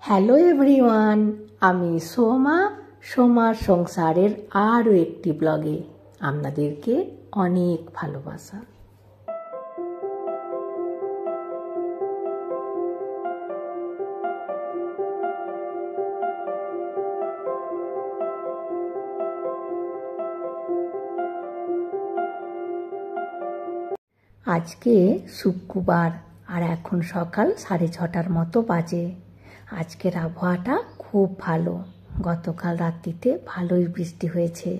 Hello everyone, আমি সোমার সংসারের আরও একটি ব্লগে আপনাদেরকে অনেক ভালোবাসা। আজকে শুক্রবার আর এখন সকাল 6:30টার মতো বাজে। আজকের আবহাওয়াটা খুব ভালো। গতকাল রাত্রিতে ভালোই বৃষ্টি হয়েছে।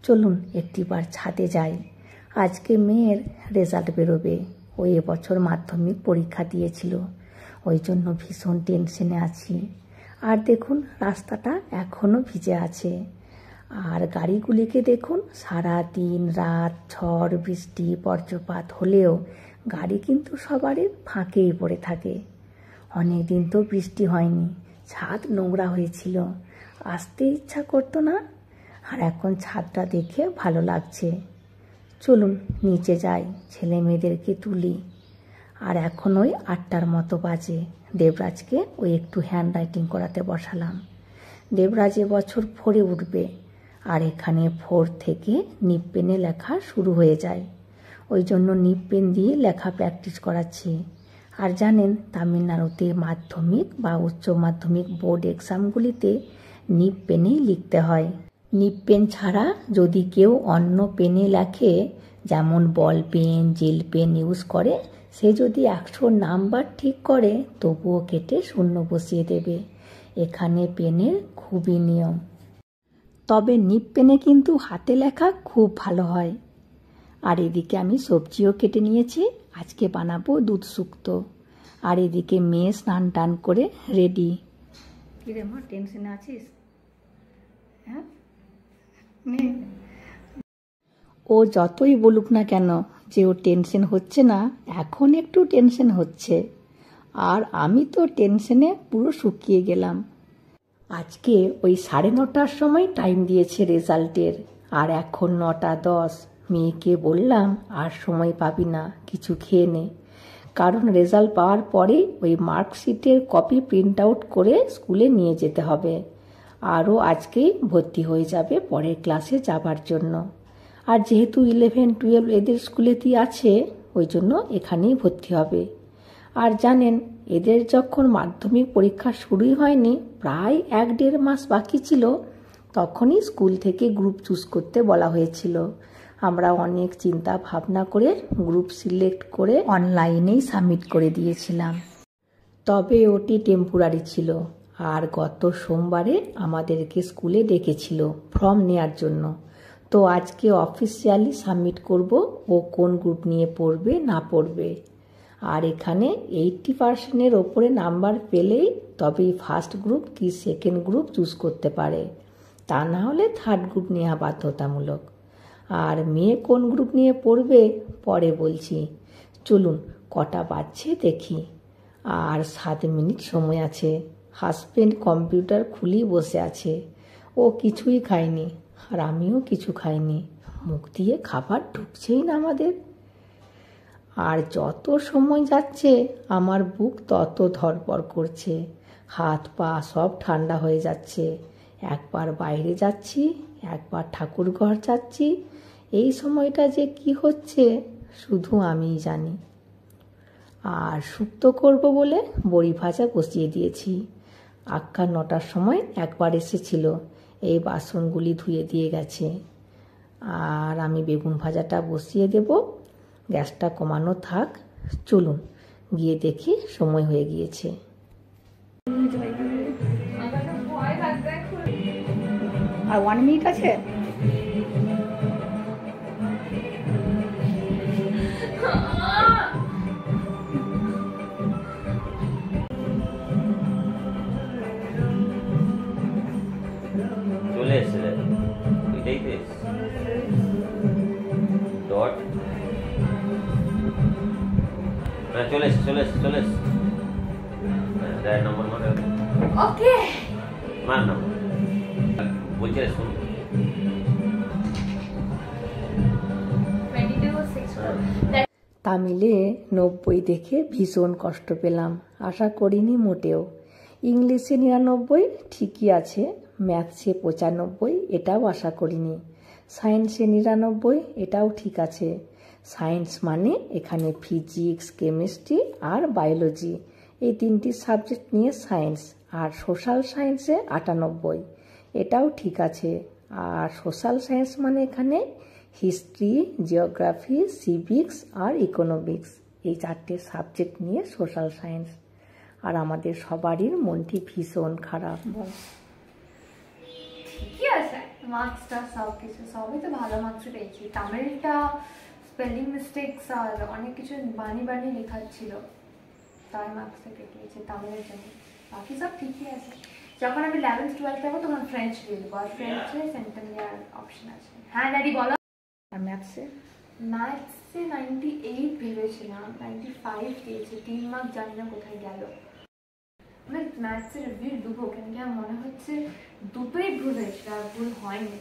চলুন একটিবার ছাদে যাই। আজকে মেয়ের রেজাল্ট বেরোবে। ও এবছর মাধ্যমিক পরীক্ষা দিয়েছিল, ওই জন্য ভীষণ টেনশনে আছি। আর দেখুন রাস্তাটা এখনও ভিজে আছে। আর গাড়িগুলিকে দেখুন, সারা দিন রাত ঝড় বৃষ্টি বজ্রপাত হলেও গাড়ি কিন্তু সবারই ফাঁকেই পড়ে থাকে। অনেক দিন তো বৃষ্টি হয়নি, ছাদ নোংরা হয়েছিল, আসতে ইচ্ছা করতো না। আর এখন ছাদটা দেখে ভালো লাগছে। চলুন নিচে যাই, ছেলে মেয়েদেরকে তুলি। আর এখন ওই 8টার মতো বাজে। দেবরাজকে ওই একটু হ্যান্ড রাইটিং করাতে বসালাম। দেবরাজ এবছর 4-এ উঠবে। আর এখানে 4 থেকে নিব পেনে লেখা শুরু হয়ে যায়, ওই জন্য নিব পেন দিয়ে লেখা প্র্যাকটিস করাচ্ছি। আর জানেন, তামিলনাড়ুতে মাধ্যমিক বা উচ্চ মাধ্যমিক বোর্ড এক্সামগুলিতে নিব পেনেই লিখতে হয়। নিব পেন ছাড়া যদি কেউ অন্য পেনে লেখে, যেমন ball pen gel pen use করে, সে যদি 100 নাম্বার ঠিক করে তবুও কেটে 0 বসিয়ে দেবে। এখানে পেনের খুবই নিয়ম। তবে নিব পেনে কিন্তু হাতে লেখা খুব ভালো হয়। আর এদিকে আমি সবজিও কেটে নিয়েছি, আজকে বানাবো দুধ শুক্তো। আর এদিকে মেয়ে স্নান টান করে রেডি। কিরে মা, টেনশনে আছিস? হ্যাঁ, ও যতই বলুক না কেন যে ও টেনশন হচ্ছে না, এখন একটু টেনশন হচ্ছে। আর আমি তো টেনশনে পুরো শুকিয়ে গেলাম। আজকে ওই 9:30টার সময় টাইম দিয়েছে রেজাল্টের, আর এখন 9:10। মেয়েকে বললাম আর সময় পাবি না, কিছু খেয়ে নে। কারণ রেজাল্ট পাওয়ার পরেই ওই মার্কশিটের কপি প্রিন্ট আউট করে স্কুলে নিয়ে যেতে হবে। আরও আজকেই ভর্তি হয়ে যাবে পরের ক্লাসে যাবার জন্য। আর যেহেতু 11-12 এদের স্কুলেতেই আছে, ওই জন্য এখানেই ভর্তি হবে। আর জানেন, এদের যখন মাধ্যমিক পরীক্ষা শুরুই হয়নি, প্রায় 1-1.5 মাস বাকি ছিল, তখনই স্কুল থেকে গ্রুপ চুজ করতে বলা হয়েছিল। আমরা অনেক চিন্তা ভাবনা করে গ্রুপ সিলেক্ট করে অনলাইনেই সাবমিট করে দিয়েছিলাম। তবে ওটি টেম্পোরারি ছিল। আর গত সোমবারে আমাদেরকে স্কুলে ডেকেছিল ফর্ম নেওয়ার জন্য। তো আজকে অফিসিয়ালি সাবমিট করব ও কোন গ্রুপ নিয়ে পড়বে না পড়বে। আর এখানে 80%-এর ওপরে নাম্বার পেলেই তবেই ফার্স্ট গ্রুপ কি সেকেন্ড গ্রুপ চুজ করতে পারে, তা না হলে থার্ড গ্রুপ নেওয়া বাধ্যতামূলক। আর মেয়ে কোন গ্রুপ নিয়ে পড়বে পরে বলছি। চলুন কটা বাজছে দেখি। আর 7 মিনিট সময় আছে। হাজবেন্ড কম্পিউটার খুলি বসে আছে। ও কিছুই খায়নি, আর আমিও কিছু খাইনি। মুখ দিয়ে খাবার ঢুকছেই না আমাদের। আর যত সময় যাচ্ছে আমার বুক তত ধড়ফড় করছে, হাত পা সব ঠান্ডা হয়ে যাচ্ছে। একবার বাইরে যাচ্ছি, একবার ঠাকুর ঘর যাচ্ছি। এই সময়টা যে কি হচ্ছে শুধু আমিই জানি। আর শুক্তো করব বলে বড়ি ভাজা বসিয়ে দিয়েছি। আক্কা 9টার সময় একবার এসেছিল, এই বাসনগুলি ধুয়ে দিয়ে গেছে। আর আমি বেগুন ভাজাটা বসিয়ে দেব। গ্যাসটা কমানো থাক। চলুন গিয়ে দেখি সময় হয়ে গিয়েছে। আর 1 মিনিট আছে। চলে এসে এটাই তো ডট। চলে এসে নম্বর মানে ওকে মার নাম বলছে শুন। তামিলে 90 দেখে ভীষণ কষ্ট পেলাম, আশা করিনি মোটেও। ইংলিশে 99 ঠিকই আছে, ম্যাথসে 95 এটাও আশা করিনি, সায়েন্সে 99 এটাও ঠিক আছে। সায়েন্স মানে এখানে ফিজিক্স, কেমিস্ট্রি আর বায়োলজি এই 3টি সাবজেক্ট নিয়ে সায়েন্স, আর সোশ্যাল সায়েন্সে 98 এটাও ঠিক আছে। আর সোশ্যাল সায়েন্স মানে এখানে হিস্ট্রি, জিওগ্রাফি, সিভিক্স আর ইকোনমিক্স এই 4টে সাবজেক্ট নিয়ে সোশ্যাল সায়েন্স। আর আমাদের সবারই মনটি ভীষণ খারাপ। ঠিকই আছে, মার্কসটা সব কিছু সবই তো ভালো মার্কস পেয়েছি। তামিলটা স্পেলিং মিস্টেকস আর অনেক কিছু বানিয়ে লেখা ছিল, তাই মার্কসটা কেটে গিয়েছে তামিলের জন্য। বাকি সব ঠিকই আছে। যখন আমি 11th 12th যাবো তখন ফ্রেঞ্চ দিয়ে দেবো, আর ফ্রেঞ্চে সেন্টেনিয়ার অপশন আছে। হ্যাঁ ড্যাডি বলো। আর ম্যাথসে 98 ভেবেছিলাম, 95 পেয়েছি, 3 মার্ক জানি না কোথায় গেল। আমি ম্যাথসের রিভিউ দেবো, কেন কি আমার মনে হচ্ছে দুটোই ভুল হয়েছিল, আর ভুল হয়নি।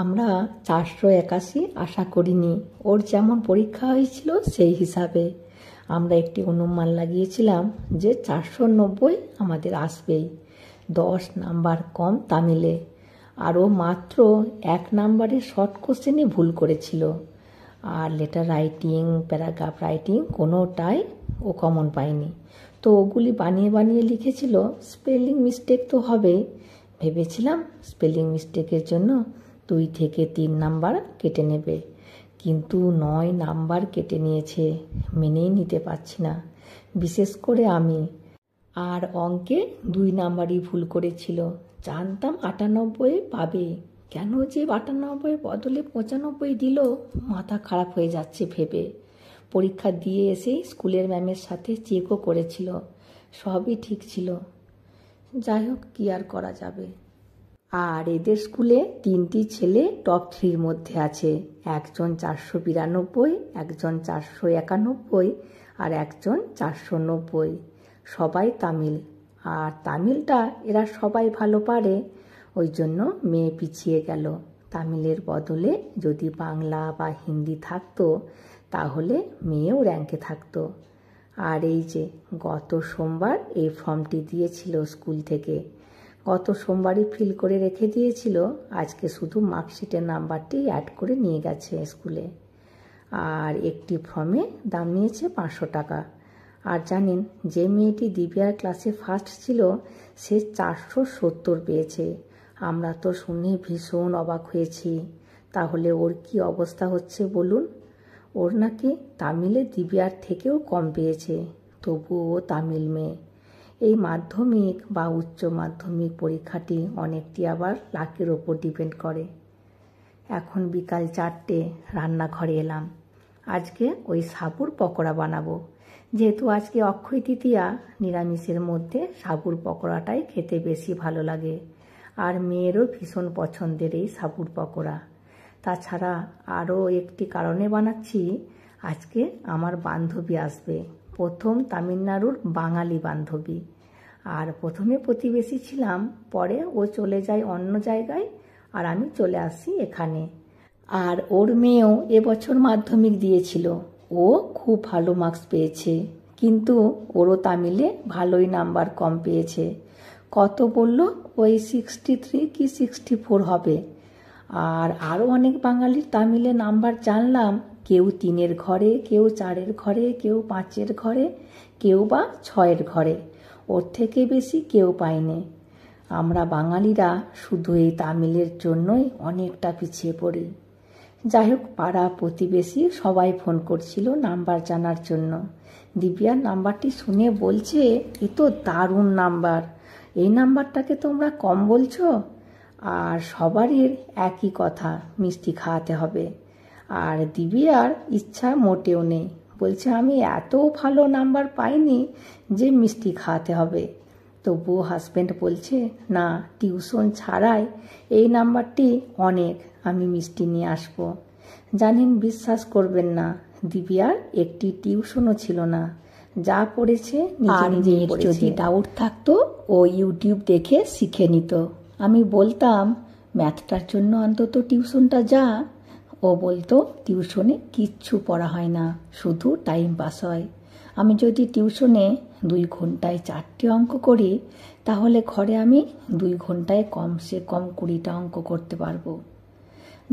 আমরা 481 আশা করিনি, ওর যেমন পরীক্ষা হয়েছিল সেই হিসাবে আমরা একটি অনুমান লাগিয়েছিলাম যে 490 আমাদের আসবেই। 10 নাম্বার কম তামিলে, আর ও মাত্র 1 নাম্বারে শর্ট কোশ্চেনে ভুল করেছিল। আর লেটার রাইটিং, প্যারাগ্রাফ রাইটিং কোনোটাই ও কমন পায়নি। তো ওগুলি বানিয়ে লিখেছিল। স্পেলিং মিস্টেক তো হবেই, ভেবেছিলাম স্পেলিং মিস্টেকের জন্য 2 থেকে 3 নাম্বার কেটে নেবে, কিন্তু 9 নাম্বার কেটে নিয়েছে। মেনেই নিতে পারছি না, বিশেষ করে আমি। আর অঙ্কে 2 নাম্বারই ভুল করেছিল। জানতাম 98 পাবে, কেন যে 98 বদলে 95 দিল, মাথা খারাপ হয়ে যাচ্ছে ভেবে। পরীক্ষা দিয়ে এসেই স্কুলের ম্যামের সাথে চেকও করেছিল, সবই ঠিক ছিল। যাই হোক, কি আর করা যাবে। আর এদের স্কুলে 3টি ছেলে টপ 3-র মধ্যে আছে, একজন 492, একজন 491 আর একজন 490। সবাই তামিল, আর তামিলটা এরা সবাই ভালো পারে, ওই জন্য মেয়ে পিছিয়ে গেল। তামিলের বদলে যদি বাংলা বা হিন্দি থাকতো তাহলে মেয়েও র্যাঙ্কে থাকতো। আর এই যে গত সোমবার এই ফর্মটি দিয়েছিল স্কুল থেকে, গত সোমবারই ফিল করে রেখে দিয়েছিল, আজকে শুধু মার্কশিটের নাম্বারটি অ্যাড করে নিয়ে গেছে স্কুলে। আর একটি ফর্মে দাম নিয়েছে 500 টাকা। আর জানেন, যে মেয়েটি দিব্যার ক্লাসে ফার্স্ট ছিল সে 470 পেয়েছে। আমরা তো শুনে ভীষণ অবাক হয়েছি। তাহলে ওর কি অবস্থা হচ্ছে বলুন? ওর নাকি তামিলে দিব্যার থেকেও কম পেয়েছে, তবুও তামিল মেয়ে। এই মাধ্যমিক বা উচ্চ মাধ্যমিক পরীক্ষাটি অনেকটি আবার লাকের ওপর ডিপেন্ড করে। এখন বিকাল 4টে, রান্নাঘরে এলাম। আজকে ওই সাবুর পকোড়া বানাবো। যেহেতু আজকে অক্ষয় তৃতীয়া, নিরামিষের মধ্যে সাবুর পকোড়াটাই খেতে বেশি ভালো লাগে। আর মেয়েরও ভীষণ পছন্দের এই সাবুর পকোড়া। তাছাড়া আরও একটি কারণে বানাচ্ছি, আজকে আমার বান্ধবী আসবে, প্রথম তামিলনাড়ুর বাঙালি বান্ধবী। আর প্রথমে প্রতিবেশী ছিলাম, পরে ও চলে যায় অন্য জায়গায়, আর আমি চলে আসি এখানে। আর ওর মেয়েও এবছর মাধ্যমিক দিয়েছিল, ও খুব ভালো মার্কস পেয়েছে, কিন্তু ওরও তামিলে ভালোই নাম্বার কম পেয়েছে। কত বলল? ওই 63 কি 64 হবে। আর আরও অনেক বাঙালির তামিলে নাম্বার জানলাম, কেউ 3-এর ঘরে, কেউ 4-এর ঘরে, কেউ 5-এর ঘরে, কেউ বা 6-এর ঘরে। ওর থেকে বেশি কেউ পায়নি। আমরা বাঙালিরা শুধু এই তামিলের জন্যই অনেকটা পিছিয়ে পড়ি। যাই হোক, পাড়া প্রতিবেশী সবাই ফোন করছিল নাম্বার জানার জন্য। দিব্যার নাম্বারটি শুনে বলছে, এ তো দারুণ নাম্বার, এই নাম্বারটাকে তোমরা কম বলছো? আর সবারই একই কথা, মিষ্টি খাওয়াতে হবে। আর দিব্যার ইচ্ছা মোটেও নেই, বলছে আমি এত ভালো নাম্বার পাইনি যে মিষ্টি খাওয়াতে হবে। তবুও হাজব্যান্ড বলছে, না, টিউশন ছাড়াই এই নাম্বারটি অনেক, আমি মিষ্টি নিয়ে আসবো। জানেন, বিশ্বাস করবেন না, দিব্যার একটি টিউশনও ছিল না, যা পড়েছে নিজে পড়েছে। যদি ডাউট থাকতো ও ইউটিউব দেখে শিখে নিত। আমি বলতাম ম্যাথটার জন্য অন্তত টিউশনটা যা। ও বলতো টিউশনে কিচ্ছু পড়া হয় না, শুধু টাইম পাস হয়। আমি যদি টিউশনে 2 ঘন্টায় 4টে অঙ্ক করি, তাহলে ঘরে আমি 2 ঘন্টায় কমসে কম 20টা অঙ্ক করতে পারবো।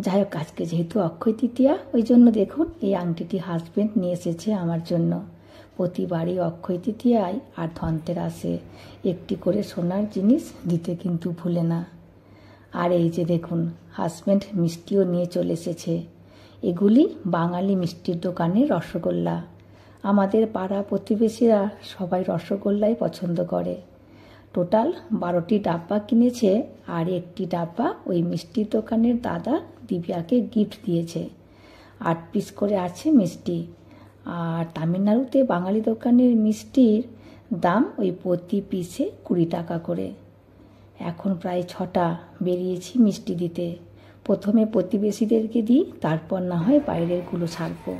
যাই হোক, আজকে যেহেতু অক্ষয় তৃতীয়া, ওই জন্য দেখুন এই আংটিটি হাজবেন্ড নিয়ে এসেছে আমার জন্য। প্রতিবারই অক্ষয় তৃতীয়ায় আর ধনতেরাসে একটি করে সোনার জিনিস দিতে কিন্তু ভুলে না। আর এই যে দেখুন, হাজবেন্ড মিষ্টিও নিয়ে চলে এসেছে। এগুলি বাঙালি মিষ্টির দোকানের রসগোল্লা। আমাদের পাড়া প্রতিবেশীরা সবাই রসগোল্লাই পছন্দ করে। টোটাল 12টি ডাব্বা কিনেছে, আর একটি ডাব্বা ওই মিষ্টির দোকানের দাদা দিব্যাকে গিফট দিয়েছে। 8 পিস করে আছে মিষ্টি। আর তামিলনাড়ুতে বাঙালি দোকানের মিষ্টির দাম ওই প্রতি পিসে 20 টাকা করে। এখন প্রায় 6টা বেরিয়েছি মিষ্টি দিতে। প্রথমে প্রতিবেশীদেরকে দিই, তারপর না হয় বাইরেরগুলো ছাড়বো।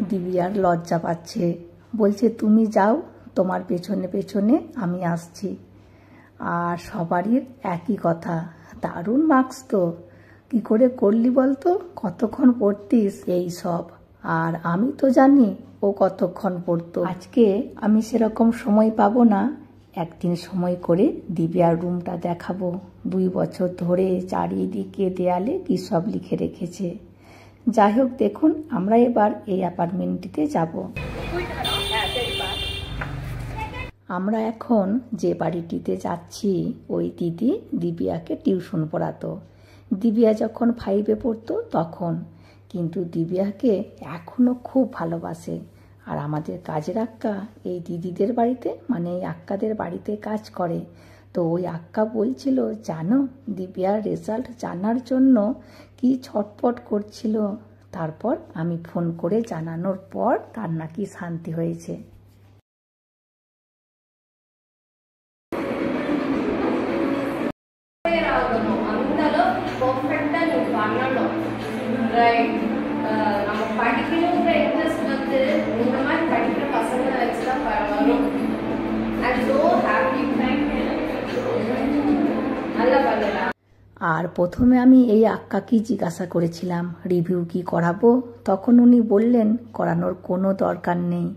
দিব্যার লজ্জা পাচ্ছে, বলছে তুমি যাও, তোমার পেছনে পেছনে আমি আসছি। আর সবারই একই কথা, দারুণ মার্কস তো, কি করে করলি বলতো, কতক্ষণ পড়তিস এই সব। আর আমি তো জানি ও কতক্ষণ পড়তো। আজকে আমি সেরকম সময় পাবো না, একদিন সময় করে দিব্যার রুমটা দেখাবো। 2 বছর ধরে চারিদিকে দেয়ালে কি সব লিখে রেখেছে। যাই হোক, দেখুন আমরা এবার এই অ্যাপার্টমেন্টটিতে যাব। আমরা এখন যে বাড়িটিতে যাচ্ছি, ওই দিদি দিব্যাকে টিউশন পড়াতো। দিব্যা যখন 5-এ পড়তো তখন, কিন্তু দিব্যাকে এখনো খুব ভালোবাসে। আর আমাদের কাজের আক্কা এই দিদিদের বাড়িতে, মানে এই আক্কাদের বাড়িতে কাজ করে। তো ওই আক্কা বলছিল, জানো দিব্যার রেজাল্ট জানার জন্য কি ছটফট করছিল। তারপর আমি ফোন করে জানানোর পর তার নাকি শান্তি হয়েছে। நம்ம படிக்கணுங்கிற இன்ட்ரெஸ்ட் வந்து இந்த மாதிரி படிக்கிற பசங்களை வச்சுதான் வரும். I'm so happy. நல்லா பண்ணலாம்। আর প্রথমে আমি এই আক্কাকেই জিজ্ঞাসা করেছিলাম রিভিউ কি করাবো, তখন উনি বললেন করানোর কোনো দরকার নেই,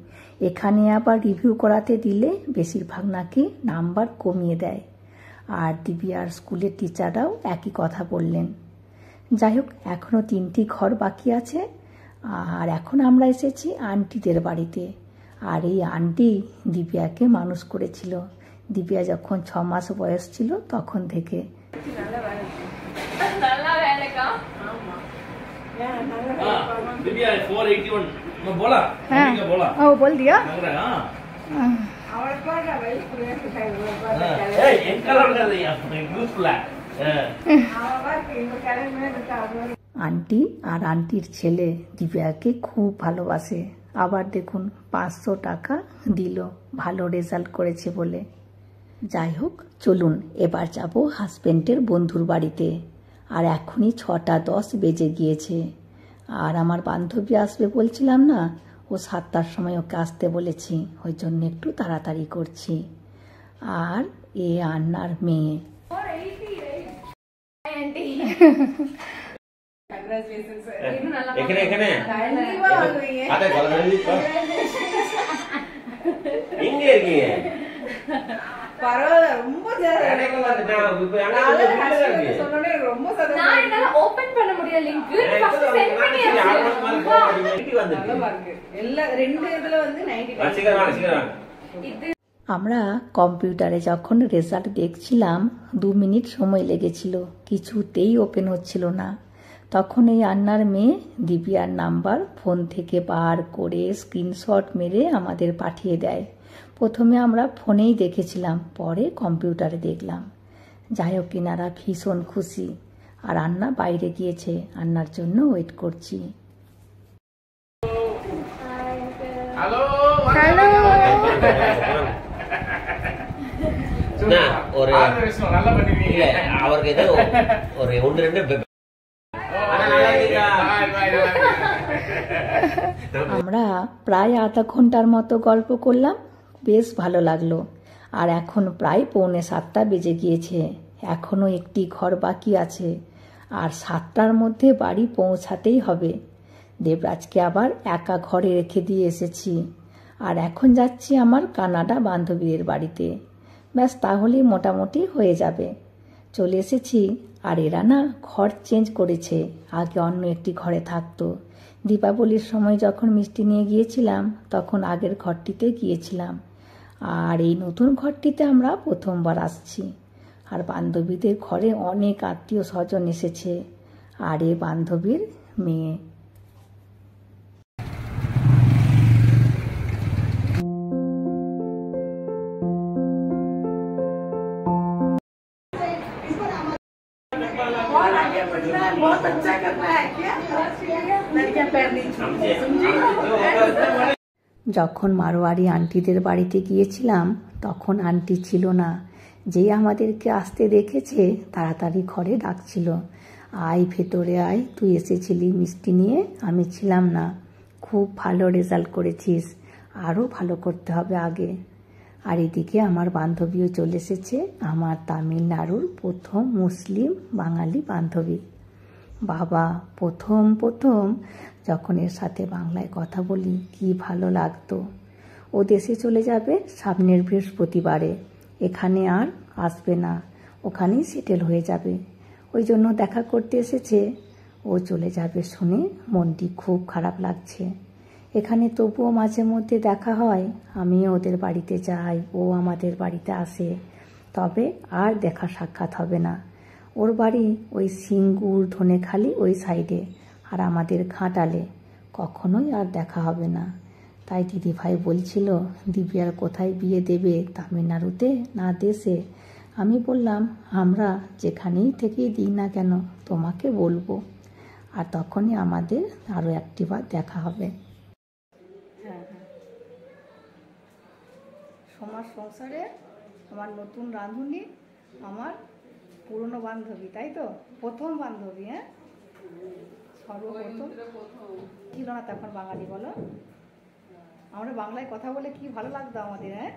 এখানে আবার রিভিউ করাতে দিলে বেশিরভাগ নাকি নাম্বার কমিয়ে দেয়। আর দিব্যার স্কুলের টিচাররাও একই কথা বললেন। যাই হোক, এখনও 3টি ঘর বাকি আছে। আর এখন আমরা এসেছি আন্টিদের বাড়িতে। আর এই আন্টি দিব্যাকে মানুষ করেছিল। দিব্যা যখন 6 মাস বয়স ছিল তখন থেকে। दिव्या 481 मैं बोला हाँ, क्या बोला ओ बोल दिया। लग रहा है हां ए एक कलर कर दिया यूजफुल है আন্টি আর আন্টির ছেলে দিব্যাকে খুব ভালোবাসে। আবার দেখুন 500 টাকা দিল ভালো রেজাল্ট করেছে বলে। যাই হোক, চলুন এবার যাব হাজবেন্ডের বন্ধুর বাড়িতে। আর এখনই 6:10 বেজে গিয়েছে। আর আমার বান্ধবী আসবে বলছিলাম না, ও 7টার সময় ওকে আসতে বলেছি, ওই জন্য একটু তাড়াতাড়ি করছি। আর এ আন্নার মেয়ে। এখানে এখানে আরে গলা ধরে দিচ্ছ எங்க இருக்கீங்க பரவாயில்ல ரொம்ப ரொம்ப நான் என்னால ஓபன் பண்ண முடியல லிங்க் ஃபர்ஸ்ட் சென்ட் பண்ணியாச்சு எல்லாம் ரெண்டு இதுல வந்து 90 আমরা কম্পিউটারে যখন রেজাল্ট দেখছিলাম 2 মিনিট সময় লেগেছিল, কিছুতেই ওপেন হচ্ছিল না। তখন এই আন্নার মেয়ে দিব্যার নাম্বার ফোন থেকে বার করে স্ক্রিনশট মেরে আমাদের পাঠিয়ে দেয়। প্রথমে আমরা ফোনেই দেখেছিলাম, পরে কম্পিউটারে দেখলাম। যাই হোক, কিনারা ভীষণ খুশি। আর আন্না বাইরে গিয়েছে, আন্নার জন্য ওয়েট করছি। हेलो হ্যালো না ஒரு நல்லா பண்ணிருக்கீங்க இல்ல அவருக்கு ஏதோ ஒரு 1-2 আমরা প্রায় আধা ঘন্টার মতো গল্প করলাম, বেশ ভালো লাগলো। আর এখন প্রায় 6:45 বেজে গিয়েছে, এখনো একটি ঘর বাকি আছে। আর 7টার মধ্যে বাড়ি পৌঁছাতেই হবে। দেবরাজকে আবার একা ঘরে রেখে দিয়ে এসেছি। আর এখন যাচ্ছি আমার কানাডা বান্ধবীদের বাড়িতে। ব্যাস তাহলেই মোটামুটি হয়ে যাবে। চলে এসেছি। আর এরা না ঘর চেঞ্জ করেছে, আগে অন্য একটি ঘরে থাকতো। দীপাবলির সময় যখন মিষ্টি নিয়ে গিয়েছিলাম তখন আগের ঘরটিতে গিয়েছিলাম, আর এই নতুন ঘরটিতে আমরা প্রথমবার আসছি। আর বান্ধবীদের ঘরে অনেক আত্মীয় স্বজন এসেছে, আর এ বান্ধবীর মেয়ে। बहुत अच्छा करना है क्या? लड़कियां पैर नहीं छूती, समझी? যখন মারোয়ারি আন্টিদের বাড়িতে গিয়েছিলাম তখন আন্টি ছিল না। যেই আমাদেরকে আসতে দেখেছে তাড়াতাড়ি ঘরে ডাকছিল, আয় ভেতরে আয়, তুই এসেছিলি মিষ্টি নিয়ে, আমি ছিলাম না। খুব ভালো রেজাল্ট করেছিস, আরও ভালো করতে হবে আগে। আর এদিকে আমার বান্ধবীও চলে এসেছে, আমার তামিলনাড়ুর প্রথম মুসলিম বাঙালি বান্ধবী। বাবা, প্রথম যখন এর সাথে বাংলায় কথা বলি কি ভালো লাগতো। ও দেশে চলে যাবে সামনের বৃহস্পতিবারে, এখানে আর আসবে না, ওখানেই সেটেল হয়ে যাবে। ওই জন্য দেখা করতে এসেছে। ও চলে যাবে শুনে মনটি খুব খারাপ লাগছে। এখানে তবুও মাঝে মধ্যে দেখা হয়, আমিও ওদের বাড়িতে যাই, ও আমাদের বাড়িতে আসে, তবে আর দেখা সাক্ষাৎ হবে না। ওর বাড়ি ওই সিঙ্গুর ধনেখালি ওই সাইডে, আর আমাদের ঘাটালে, কখনোই আর দেখা হবে না। তাই দিদিভাই বলছিল দিব্যার কোথায় বিয়ে দেবে, তামিলনাড়ুতে না দেশে? আমি বললাম আমরা যেখানেই থেকেই দিই না কেন তোমাকে বলবো, আর তখনই আমাদের আরও একটিবার দেখা হবে। হ্যাঁ হ্যাঁ, সমাজ সংসারে আমার নতুন রাঁধুনি, আমার পুরনো বান্ধবী, তাই তো? প্রথম বান্ধবী, হ্যাঁ, সর্বপ্রথম ছিল না তখন বাঙালি, বলো? আমরা বাংলায় কথা বলে কি ভালো লাগতো আমাদের, হ্যাঁ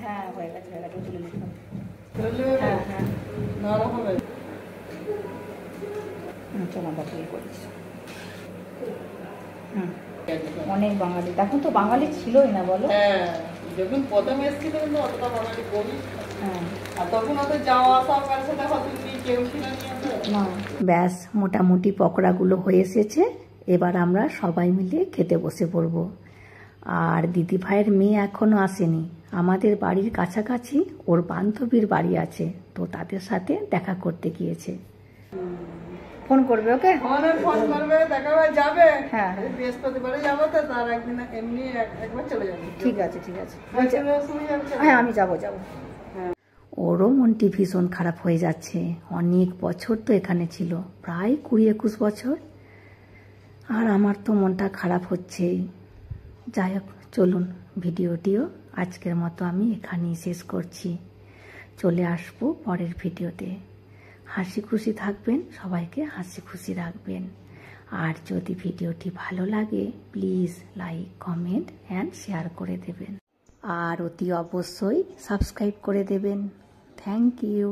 হ্যাঁ, হয়ে গেছে তুলে নিতাম। হ্যাঁ হ্যাঁ, চলো আমরা বিয়ে করিস। অনেক বাঙালি, তখন তো বাঙালি ছিলই না, বলো? হ্যাঁ, যখন প্রথম এসেছিল কিন্তু অতটা বাঙালি করি। হ্যাঁ, আর তখন অত যাওয়া আসা কার সাথে হয়তো কেউ ছিল না। ব্যাস মোটামুটি পকোড়াগুলো হয়ে এসেছে, এবার আমরা সবাই মিলে খেতে বসে পড়ব। আর দিদি ভাইয়ের মেয়ে এখনও আসেনি, আমাদের বাড়ির কাছাকাছি ওর বান্ধবীর বাড়ি আছে, তো তাদের সাথে দেখা করতে গিয়েছে। ফোন করবে ওকে? ফোন করবে, দেখা হয়ে যাবে। হ্যাঁ, বৃহস্পতিবারে যাবো তো, তার একদিন এমনি একবার চলে যাবে। ঠিক আছে ঠিক আছে, হ্যাঁ, আমি যাবো। ওরও মনটি ভীষণ খারাপ হয়ে যাচ্ছে। অনেক বছর তো এখানে ছিল, প্রায় 20-21 বছর, আর আমার তো মনটা খারাপ হচ্ছেই। যাই হোক, চলুন ভিডিওটিও আজকের মতো আমি এখানেই শেষ করছি। চলে আসবো পরের ভিডিওতে। হাসি খুশি থাকবেন, সবাইকে হাসি খুশি রাখবেন। আর যদি ভিডিওটি ভালো লাগে please like, comment and share করে দেবেন, আর অতি অবশ্যই সাবস্ক্রাইব করে দেবেন। Thank you.